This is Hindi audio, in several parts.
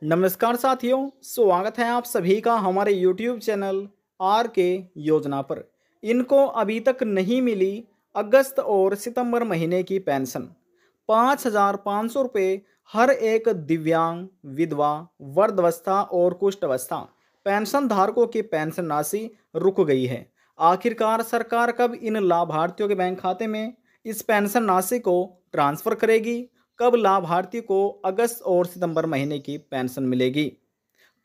नमस्कार साथियों, स्वागत है आप सभी का हमारे YouTube चैनल आर के योजना पर। इनको अभी तक नहीं मिली अगस्त और सितंबर महीने की पेंशन। 5,500 रुपये हर एक दिव्यांग, विधवा, वृद्धावस्था और कुष्ठावस्था पेंशन धारकों की पेंशन राशि रुक गई है। आखिरकार सरकार कब इन लाभार्थियों के बैंक खाते में इस पेंशन राशि को ट्रांसफर करेगी? कब लाभार्थी को अगस्त और सितंबर महीने की पेंशन मिलेगी?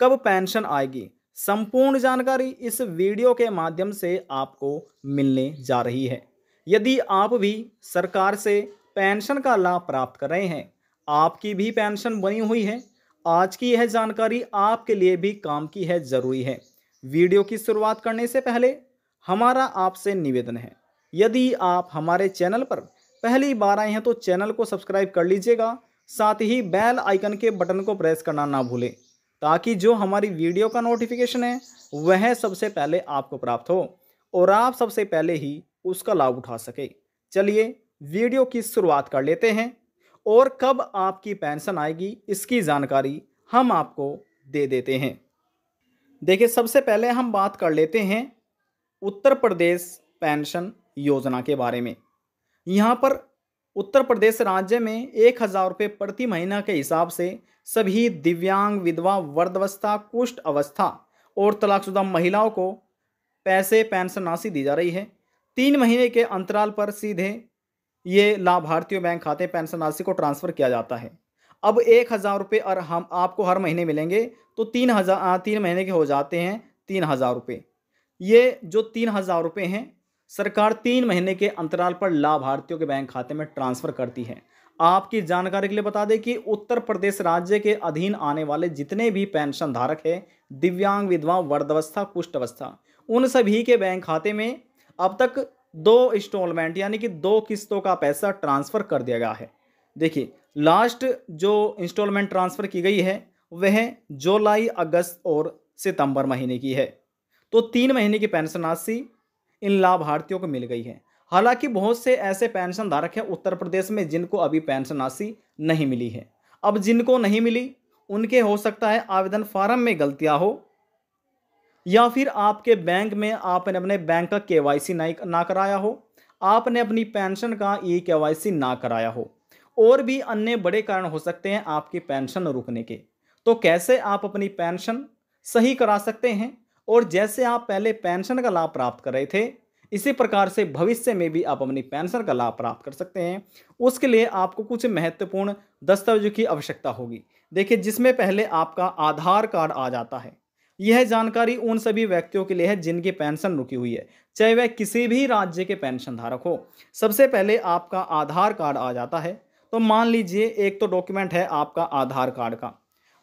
कब पेंशन आएगी? संपूर्ण जानकारी इस वीडियो के माध्यम से आपको मिलने जा रही है। यदि आप भी सरकार से पेंशन का लाभ प्राप्त कर रहे हैं, आपकी भी पेंशन बनी हुई है, आज की यह जानकारी आपके लिए भी काम की है, ज़रूरी है। वीडियो की शुरुआत करने से पहले हमारा आपसे निवेदन है, यदि आप हमारे चैनल पर पहली बार आए हैं तो चैनल को सब्सक्राइब कर लीजिएगा, साथ ही बेल आइकन के बटन को प्रेस करना ना भूलें, ताकि जो हमारी वीडियो का नोटिफिकेशन है वह सबसे पहले आपको प्राप्त हो और आप सबसे पहले ही उसका लाभ उठा सके। चलिए वीडियो की शुरुआत कर लेते हैं और कब आपकी पेंशन आएगी इसकी जानकारी हम आपको दे देते हैं। देखिए, सबसे पहले हम बात कर लेते हैं उत्तर प्रदेश पेंशन योजना के बारे में। यहाँ पर उत्तर प्रदेश राज्य में 1,000 रुपये प्रति महीना के हिसाब से सभी दिव्यांग, विधवा, वृद्धावस्था, कुष्ठ अवस्था और तलाकशुदा महिलाओं को पैसे पेंशन राशि दी जा रही है। 3 महीने के अंतराल पर सीधे ये लाभार्थियों बैंक खाते पेंशन राशि को ट्रांसफ़र किया जाता है। अब 1,000 रुपये और हम आपको हर महीने मिलेंगे तो 3 महीने के हो जाते हैं 3,000 रुपये। ये जो 3,000 रुपये हैं सरकार 3 महीने के अंतराल पर लाभार्थियों के बैंक खाते में ट्रांसफ़र करती है। आपकी जानकारी के लिए बता दें कि उत्तर प्रदेश राज्य के अधीन आने वाले जितने भी पेंशन धारक हैं, दिव्यांग, विधवा, वृद्धावस्था, कुष्ठ अवस्था, उन सभी के बैंक खाते में अब तक 2 इंस्टॉलमेंट यानी कि 2 किस्तों का पैसा ट्रांसफ़र कर दिया गया है। देखिए, लास्ट जो इंस्टॉलमेंट ट्रांसफ़र की गई है वह जुलाई, अगस्त और सितंबर महीने की है। तो 3 महीने की पेंशन राशि इन लाभार्थियों को मिल गई है। हालांकि बहुत से ऐसे पेंशन धारक हैं उत्तर प्रदेश में जिनको अभी पेंशन राशि नहीं मिली है। अब जिनको नहीं मिली उनके हो सकता है आवेदन फार्म में गलतियां हो, या फिर आपके बैंक में आपने अपने बैंक का केवाईसी ना कराया हो, आपने अपनी पेंशन का ई केवाईसी ना कराया हो, और भी अन्य बड़े कारण हो सकते हैं आपकी पेंशन रुकने के। तो कैसे आप अपनी पेंशन सही करा सकते हैं और जैसे आप पहले पेंशन का लाभ प्राप्त कर रहे थे इसी प्रकार से भविष्य में भी आप अपनी पेंशन का लाभ प्राप्त कर सकते हैं। उसके लिए आपको कुछ महत्वपूर्ण दस्तावेजों की आवश्यकता होगी। देखिए, जिसमें पहले आपका आधार कार्ड आ जाता है। यह जानकारी उन सभी व्यक्तियों के लिए है जिनकी पेंशन रुकी हुई है, चाहे वह किसी भी राज्य के पेंशन धारक हो। सबसे पहले आपका आधार कार्ड आ जाता है। तो मान लीजिए, एक तो डॉक्यूमेंट है आपका आधार कार्ड का,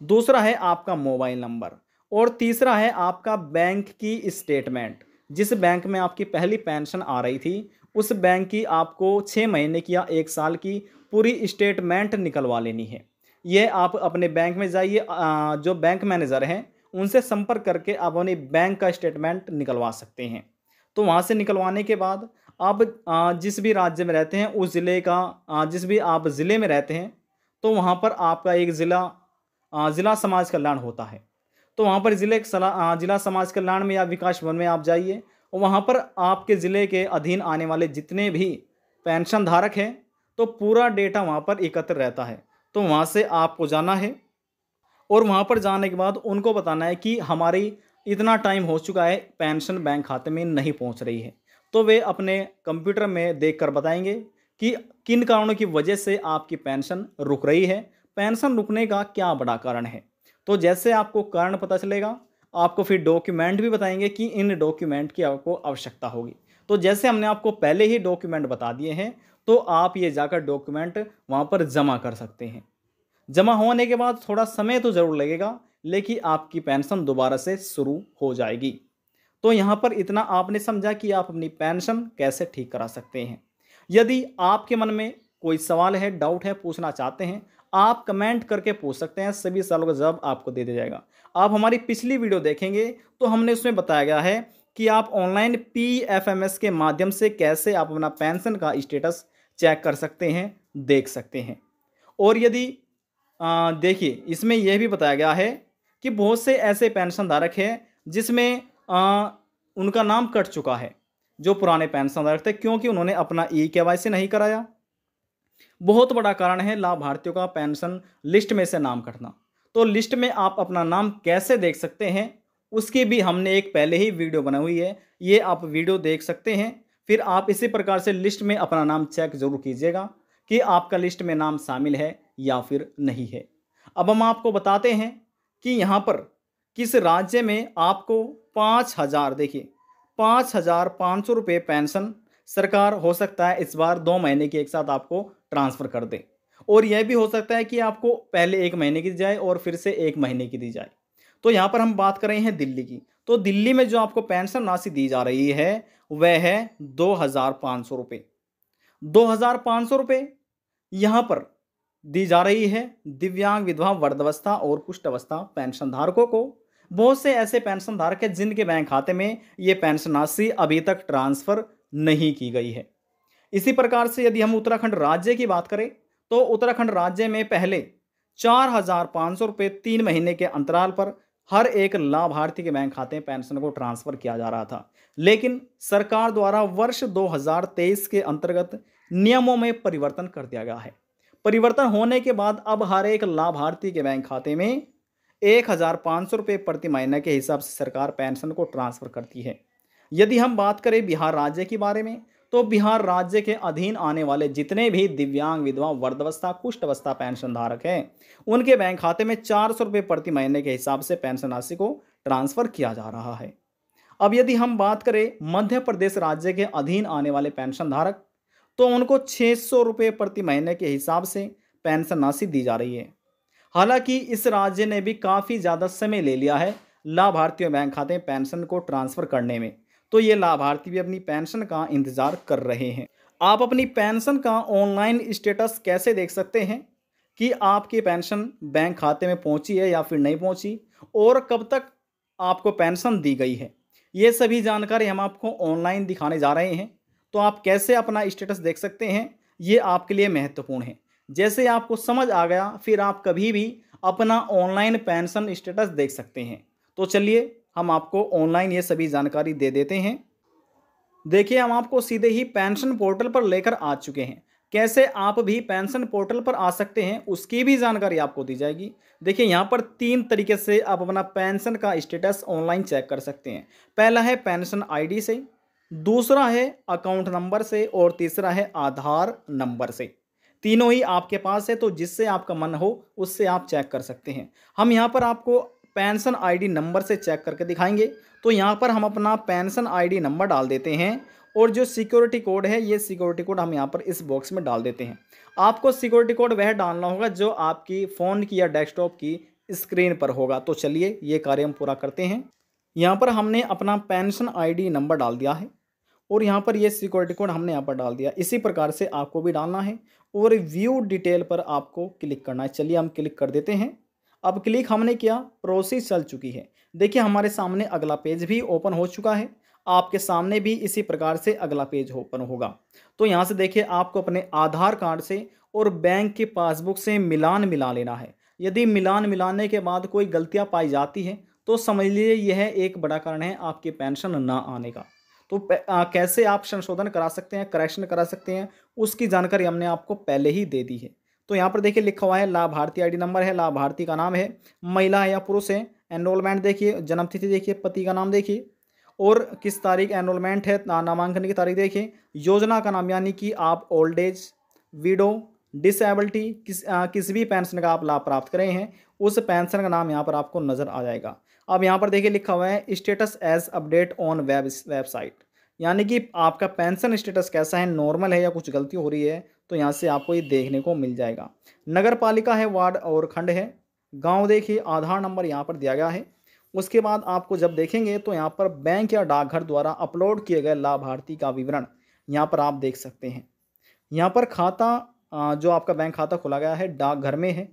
दूसरा है आपका मोबाइल नंबर और तीसरा है आपका बैंक की स्टेटमेंट। जिस बैंक में आपकी पहली पेंशन आ रही थी उस बैंक की आपको 6 महीने की या 1 साल की पूरी स्टेटमेंट निकलवा लेनी है। ये आप अपने बैंक में जाइए, जो बैंक मैनेजर हैं उनसे संपर्क करके आप अपनी बैंक का स्टेटमेंट निकलवा सकते हैं। तो वहाँ से निकलवाने के बाद आप जिस भी राज्य में रहते हैं उस ज़िले का, जिस भी आप ज़िले में रहते हैं तो वहाँ पर आपका एक ज़िला समाज कल्याण होता है। तो वहाँ पर जिला समाज कल्याण में या विकास भवन में आप जाइए और वहाँ पर आपके ज़िले के अधीन आने वाले जितने भी पेंशन धारक हैं तो पूरा डेटा वहाँ पर एकत्र रहता है। तो वहाँ से आपको जाना है और वहाँ पर जाने के बाद उनको बताना है कि हमारी इतना टाइम हो चुका है, पेंशन बैंक खाते में नहीं पहुँच रही है। तो वे अपने कंप्यूटर में देख कर बताएंगे कि किन कारणों की वजह से आपकी पेंशन रुक रही है, पेंशन रुकने का क्या बड़ा कारण है। तो जैसे आपको कारण पता चलेगा, आपको फिर डॉक्यूमेंट भी बताएंगे कि इन डॉक्यूमेंट की आपको आवश्यकता होगी। तो जैसे हमने आपको पहले ही डॉक्यूमेंट बता दिए हैं तो आप ये जाकर डॉक्यूमेंट वहाँ पर जमा कर सकते हैं। जमा होने के बाद थोड़ा समय तो ज़रूर लगेगा, लेकिन आपकी पेंशन दोबारा से शुरू हो जाएगी। तो यहाँ पर इतना आपने समझा कि आप अपनी पेंशन कैसे ठीक करा सकते हैं। यदि आपके मन में कोई सवाल है, डाउट है, पूछना चाहते हैं, आप कमेंट करके पूछ सकते हैं, सभी सवालों का जवाब आपको दे दिया जाएगा। आप हमारी पिछली वीडियो देखेंगे तो हमने उसमें बताया गया है कि आप ऑनलाइन PFMS के माध्यम से कैसे आप अपना पेंशन का स्टेटस चेक कर सकते हैं, देख सकते हैं। और यदि देखिए इसमें यह भी बताया गया है कि बहुत से ऐसे पेंशन धारक हैं जिसमें उनका नाम कट चुका है, जो पुराने पेंशन धारक थे, क्योंकि उन्होंने अपना ई-केवाईसी नहीं कराया। बहुत बड़ा कारण है लाभार्थियों का पेंशन लिस्ट में से नाम कटना। तो लिस्ट में आप अपना नाम कैसे देख सकते हैं, उसकी भी हमने एक पहले ही वीडियो बनाई हुई है, ये आप वीडियो देख सकते हैं। फिर आप इसी प्रकार से लिस्ट में अपना नाम चेक जरूर कीजिएगा कि आपका लिस्ट में नाम शामिल है या फिर नहीं है। अब हम आपको बताते हैं कि यहाँ पर किस राज्य में आपको 5,000, देखिए 5,500 रुपये पेंशन सरकार हो सकता है इस बार 2 महीने की एक साथ आपको ट्रांसफ़र कर दे, और यह भी हो सकता है कि आपको पहले 1 महीने की दी जाए और फिर से 1 महीने की दी जाए। तो यहाँ पर हम बात कर रहे हैं दिल्ली की। तो दिल्ली में जो आपको पेंशन राशि दी जा रही है वह है 2,500 रुपये। 2,500 रुपये यहाँ पर दी जा रही है दिव्यांग, विधवा, वृद्धावस्था और कुष्ठावस्था पेंशन धारकों को। बहुत से ऐसे पेंशन धारक हैं जिनके बैंक खाते में ये पेंशन राशि अभी तक ट्रांसफर नहीं की गई है। इसी प्रकार से यदि हम उत्तराखंड राज्य की बात करें तो उत्तराखंड राज्य में पहले 4,500 रुपये 3 महीने के अंतराल पर हर एक लाभार्थी के बैंक खाते में पेंशन को ट्रांसफर किया जा रहा था, लेकिन सरकार द्वारा वर्ष 2023 के अंतर्गत नियमों में परिवर्तन कर दिया गया है। परिवर्तन होने के बाद अब हर एक लाभार्थी के बैंक खाते में 1,500 रुपये प्रति महीने के हिसाब से सरकार पेंशन को ट्रांसफर करती है। यदि हम बात करें बिहार राज्य के बारे में तो बिहार राज्य के अधीन आने वाले जितने भी दिव्यांग, विधवा, वृद्धावस्था, कुष्ठावस्था पेंशन धारक हैं उनके बैंक खाते में 400 रुपये प्रति महीने के हिसाब से पेंशन राशि को ट्रांसफर किया जा रहा है। अब यदि हम बात करें मध्य प्रदेश राज्य के अधीन आने वाले पेंशन धारक तो उनको 600 रुपये प्रति महीने के हिसाब से पेंशन राशि दी जा रही है। हालांकि इस राज्य ने भी काफ़ी ज़्यादा समय ले लिया है लाभार्थियों बैंक खाते में पेंशन को ट्रांसफ़र करने में, तो ये लाभार्थी भी अपनी पेंशन का इंतज़ार कर रहे हैं। आप अपनी पेंशन का ऑनलाइन स्टेटस कैसे देख सकते हैं कि आपकी पेंशन बैंक खाते में पहुंची है या फिर नहीं पहुंची, और कब तक आपको पेंशन दी गई है, ये सभी जानकारी हम आपको ऑनलाइन दिखाने जा रहे हैं। तो आप कैसे अपना स्टेटस देख सकते हैं ये आपके लिए महत्वपूर्ण है। जैसे आपको समझ आ गया फिर आप कभी भी अपना ऑनलाइन पेंशन स्टेटस देख सकते हैं। तो चलिए हम आपको ऑनलाइन ये सभी जानकारी दे देते हैं। देखिए हम आपको सीधे ही पेंशन पोर्टल पर लेकर आ चुके हैं। कैसे आप भी पेंशन पोर्टल पर आ सकते हैं उसकी भी जानकारी आपको दी जाएगी। देखिए यहाँ पर 3 तरीके से आप अपना पेंशन का स्टेटस ऑनलाइन चेक कर सकते हैं। पहला है पेंशन आईडी से, दूसरा है अकाउंट नंबर से, और तीसरा है आधार नंबर से। तीनों ही आपके पास है, तो जिससे आपका मन हो उससे आप चेक कर सकते हैं। हम यहाँ पर आपको पेंशन आईडी नंबर से चेक करके दिखाएंगे। तो यहाँ पर हम अपना पेंशन आईडी नंबर डाल देते हैं, और जो सिक्योरिटी कोड है ये सिक्योरिटी कोड हम यहाँ पर इस बॉक्स में डाल देते हैं। आपको सिक्योरिटी कोड वह डालना होगा जो आपकी फ़ोन की या डेस्कटॉप की स्क्रीन पर होगा। तो चलिए ये कार्य हम पूरा करते हैं। यहाँ पर हमने अपना पेंशन आईडी नंबर डाल दिया है, और यहाँ पर ये सिक्योरिटी कोड हमने यहाँ पर डाल दिया। इसी प्रकार से आपको भी डालना है, और व्यू डिटेल पर आपको क्लिक करना है। चलिए हम क्लिक कर देते हैं। अब क्लिक हमने किया, प्रोसेस चल चुकी है। देखिए हमारे सामने अगला पेज भी ओपन हो चुका है। आपके सामने भी इसी प्रकार से अगला पेज ओपन होगा। तो यहाँ से देखिए आपको अपने आधार कार्ड से और बैंक की पासबुक से मिलान मिला लेना है। यदि मिलान मिलाने के बाद कोई गलतियाँ पाई जाती हैं तो समझ लीजिए यह एक बड़ा कारण है आपकी पेंशन ना आने का। तो कैसे आप संशोधन करा सकते हैं, करेक्शन करा सकते हैं, उसकी जानकारी हमने आपको पहले ही दे दी है। तो यहाँ पर देखिए लिखा हुआ है लाभार्थी आईडी नंबर है, लाभार्थी का नाम है, महिला है या पुरुष है, एनरोलमेंट देखिए, जन्म तिथि देखिए, पति का नाम देखिए, और किस तारीख एनरोलमेंट है, नामांकन की तारीख देखिए, योजना का नाम यानी कि आप ओल्ड एज, विडो, डिसेबिलिटी, किस भी पेंशन का आप लाभ प्राप्त करे हैं उस पेंशन का नाम यहाँ पर आपको नज़र आ जाएगा। अब यहाँ पर देखिए लिखा हुआ है status as update on website, यानी कि आपका पेंशन स्टेटस कैसा है, नॉर्मल है या कुछ गलती हो रही है, तो यहाँ से आपको ये देखने को मिल जाएगा। नगर पालिका है, वार्ड और खंड है, गांव देखिए, आधार नंबर यहाँ पर दिया गया है। उसके बाद आपको जब देखेंगे तो यहाँ पर बैंक या डाकघर द्वारा अपलोड किए गए लाभार्थी का विवरण यहाँ पर आप देख सकते हैं। यहाँ पर खाता जो आपका बैंक खाता खुला गया है डाकघर में है,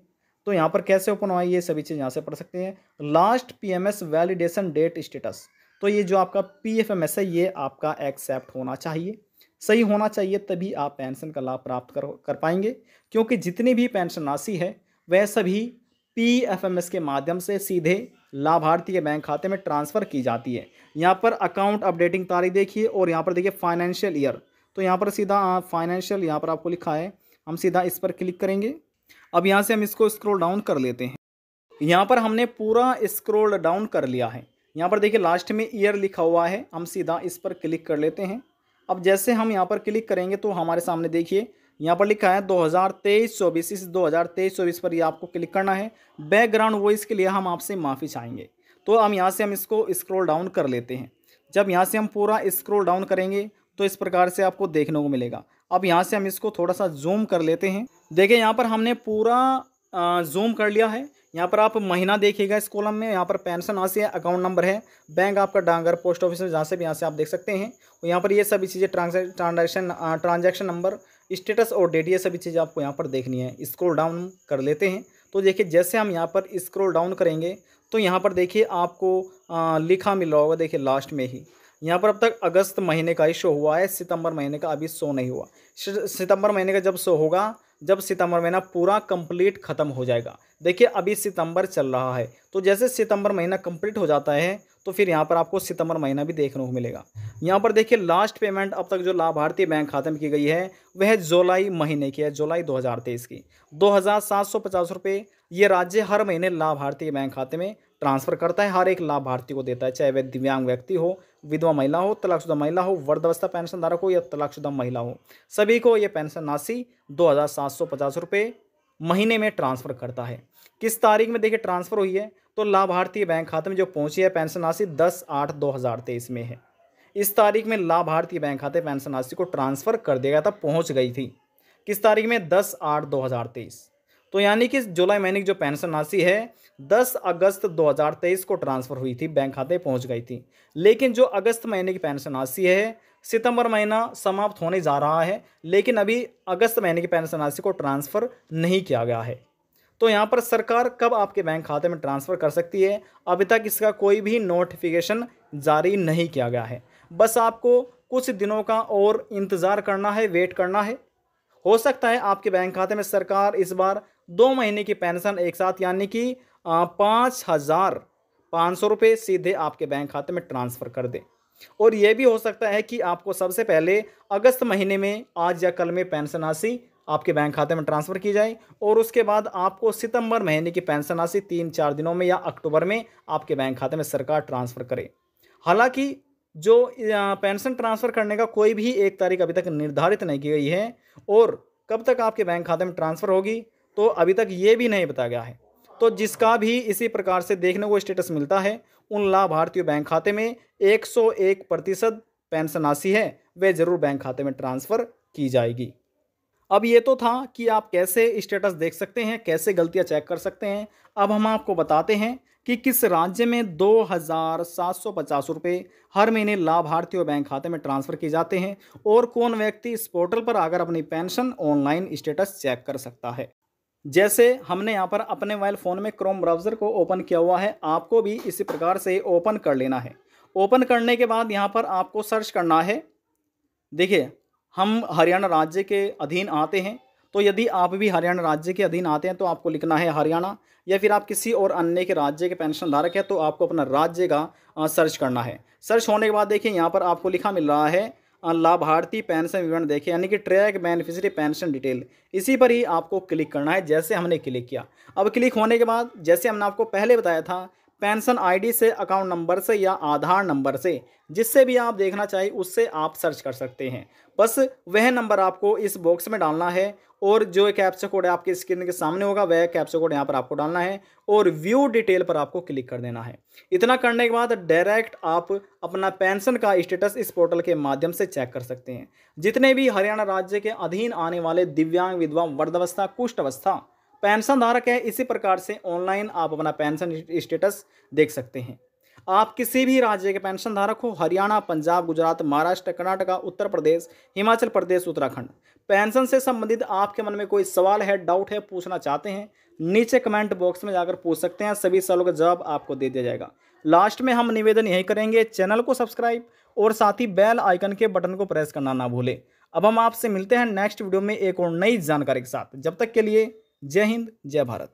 तो यहाँ पर कैसे ओपन हुआ ये सभी चीज़ यहाँ से पढ़ सकते हैं। Last PMS validation date status, तो ये जो आपका पीएफएमएस है ये आपका एक्सेप्ट होना चाहिए, सही होना चाहिए, तभी आप पेंशन का लाभ प्राप्त कर पाएंगे। क्योंकि जितनी भी पेंशन राशि है वह सभी PFMS के माध्यम से सीधे लाभार्थी के बैंक खाते में ट्रांसफ़र की जाती है। यहाँ पर अकाउंट अपडेटिंग तारीख देखिए और यहाँ पर देखिए फाइनेंशियल ईयर, तो यहाँ पर सीधा फाइनेंशियल यहाँ पर आपको लिखा है, हम सीधा इस पर क्लिक करेंगे। अब यहाँ से हम इसको स्क्रॉल डाउन कर लेते हैं। यहाँ पर हमने पूरा स्क्रॉल डाउन कर लिया है। यहाँ पर देखिए लास्ट में ईयर लिखा हुआ है, हम सीधा इस पर क्लिक कर लेते हैं। अब जैसे हम यहाँ पर क्लिक करेंगे तो हमारे सामने देखिए यहाँ पर लिखा है 2023-24, इस 2023-24 पर ये आपको क्लिक करना है। बैकग्राउंड वॉइस के लिए हम आपसे माफ़ी चाहेंगे, तो हम यहाँ से हम इसको स्क्रॉल डाउन कर लेते हैं। जब यहाँ से हम पूरा स्क्रॉल डाउन करेंगे तो इस प्रकार से आपको देखने को मिलेगा। अब यहाँ से हम इसको थोड़ा सा जूम कर लेते हैं। देखिए यहाँ पर हमने पूरा जूम कर लिया है। यहाँ पर आप महीना देखिएगा इस कॉलम में, यहाँ पर पेंशन राशि है, अकाउंट नंबर है, बैंक आपका डाकघर, पोस्ट ऑफिस में, जहाँ से भी यहाँ से आप देख सकते हैं। और यहाँ पर ये सभी चीज़ें ट्रांजैक्शन नंबर, स्टेटस और डेट, ये सभी चीज़ें आपको यहाँ पर देखनी है। स्क्रॉल डाउन कर लेते हैं तो देखिए जैसे हम यहाँ पर स्क्रॉल डाउन करेंगे तो यहाँ पर देखिए आपको लिखा मिल रहा होगा, देखिए लास्ट में ही यहाँ पर अब तक अगस्त महीने का ही शो हुआ है, सितंबर महीने का अभी शो नहीं हुआ। सितंबर महीने का जब शो होगा, जब सितंबर महीना पूरा कंप्लीट खत्म हो जाएगा। देखिए अभी सितंबर चल रहा है, तो जैसे सितंबर महीना कंप्लीट हो जाता है तो फिर यहाँ पर आपको सितंबर महीना भी देखने को मिलेगा। यहाँ पर देखिए लास्ट पेमेंट अब तक जो लाभार्थी बैंक खाते में की गई है वह जुलाई महीने की है, जुलाई 2023 की 2750 रुपये। ये राज्य हर महीने लाभार्थी के बैंक खाते में ट्रांसफ़र करता है, हर एक लाभार्थी को देता है, चाहे वह दिव्यांग व्यक्ति हो, विधवा महिला हो, तलाकशुदा महिला हो, वृद्धावस्था पेंशन धारक हो या तलाकशुदा महिला हो, सभी को ये पेंशन राशि 2750 रुपये महीने में ट्रांसफ़र करता है। किस तारीख में देखिए ट्रांसफ़र हुई है, तो लाभार्थी बैंक खाते में जो पहुंची है पेंशन राशि 10/8/2023 में है। इस तारीख में लाभार्थी बैंक खाते पेंशन राशि को ट्रांसफ़र कर दिया गया था, पहुंच गई थी। किस तारीख में? 10/8/2023। तो यानी कि जुलाई महीने की जो पेंशन राशि है 10 अगस्त 2023 को ट्रांसफ़र हुई थी, बैंक खाते पहुंच गई थी। लेकिन जो अगस्त महीने की पेंशन राशि है, सितंबर महीना समाप्त होने जा रहा है लेकिन अभी अगस्त महीने की पेंशन राशि को ट्रांसफ़र नहीं किया गया है। तो यहाँ पर सरकार कब आपके बैंक खाते में ट्रांसफ़र कर सकती है, अभी तक इसका कोई भी नोटिफिकेशन जारी नहीं किया गया है। बस आपको कुछ दिनों का और इंतज़ार करना है, वेट करना है। हो सकता है आपके बैंक खाते में सरकार इस बार 2 महीने की पेंशन एक साथ यानी कि 5,500 रुपये सीधे आपके बैंक खाते में ट्रांसफ़र कर दे। और यह भी हो सकता है कि आपको सबसे पहले अगस्त महीने में आज या कल में पेंशन राशि आपके बैंक खाते में ट्रांसफ़र की जाए और उसके बाद आपको सितंबर महीने की पेंशन राशि 3-4 दिनों में या अक्टूबर में आपके बैंक खाते में सरकार ट्रांसफ़र करे। हालांकि जो पेंशन ट्रांसफ़र करने का कोई भी एक तारीख अभी तक निर्धारित नहीं की गई है और कब तक आपके बैंक खाते में ट्रांसफ़र होगी तो अभी तक ये भी नहीं बताया गया है। तो जिसका भी इसी प्रकार से देखने को स्टेटस मिलता है, उन लाभार्थियों बैंक खाते में 101% पेंशन राशि है वह ज़रूर बैंक खाते में ट्रांसफ़र की जाएगी। अब ये तो था कि आप कैसे स्टेटस देख सकते हैं, कैसे गलतियां चेक कर सकते हैं। अब हम आपको बताते हैं कि किस राज्य में 2,750 रुपये हर महीने लाभार्थियों बैंक खाते में ट्रांसफ़र किए जाते हैं और कौन व्यक्ति इस पोर्टल पर आकर अपनी पेंशन ऑनलाइन स्टेटस चेक कर सकता है। जैसे हमने यहाँ पर अपने मोबाइल फ़ोन में क्रोम ब्राउज़र को ओपन किया हुआ है, आपको भी इसी प्रकार से ओपन कर लेना है। ओपन करने के बाद यहाँ पर आपको सर्च करना है। देखिए हम हरियाणा राज्य के अधीन आते हैं, तो यदि आप भी हरियाणा राज्य के अधीन आते हैं तो आपको लिखना है हरियाणा, या फिर आप किसी और अन्य के राज्य के पेंशन धारक है तो आपको अपना राज्य का सर्च करना है। सर्च होने के बाद देखिए यहाँ पर आपको लिखा मिल रहा है लाभार्थी पेंशन विवरण, देखिए यानी कि ट्रैक बेनिफिशियरी पेंशन डिटेल, इसी पर ही आपको क्लिक करना है जैसे हमने क्लिक किया। अब क्लिक होने के बाद जैसे हमने आपको पहले बताया था, पेंशन आईडी से, अकाउंट नंबर से या आधार नंबर से, जिससे भी आप देखना चाहिए उससे आप सर्च कर सकते हैं। बस वह नंबर आपको इस बॉक्स में डालना है और जो कैप्चा कोड आपके स्क्रीन के सामने होगा वह कैप्चा कोड यहाँ पर आपको डालना है और व्यू डिटेल पर आपको क्लिक कर देना है। इतना करने के बाद डायरेक्ट आप अपना पेंशन का स्टेटस इस पोर्टल के माध्यम से चेक कर सकते हैं। जितने भी हरियाणा राज्य के अधीन आने वाले दिव्यांग, विधवा, वृद्धावस्था, कुष्ठ अवस्था पेंशन धारक है, इसी प्रकार से ऑनलाइन आप अपना पेंशन स्टेटस देख सकते हैं। आप किसी भी राज्य के पेंशन धारक हो, हरियाणा, पंजाब, गुजरात, महाराष्ट्र, कर्नाटका, उत्तर प्रदेश, हिमाचल प्रदेश, उत्तराखंड, पेंशन से संबंधित आपके मन में कोई सवाल है, डाउट है, पूछना चाहते हैं, नीचे कमेंट बॉक्स में जाकर पूछ सकते हैं। सभी सवालों का जवाब आपको दे दिया जाएगा। लास्ट में हम निवेदन यही करेंगे, चैनल को सब्सक्राइब और साथ ही बेल आइकन के बटन को प्रेस करना ना भूलें। अब हम आपसे मिलते हैं नेक्स्ट वीडियो में एक और नई जानकारी के साथ। जब तक के लिए जय हिंद, जय भारत।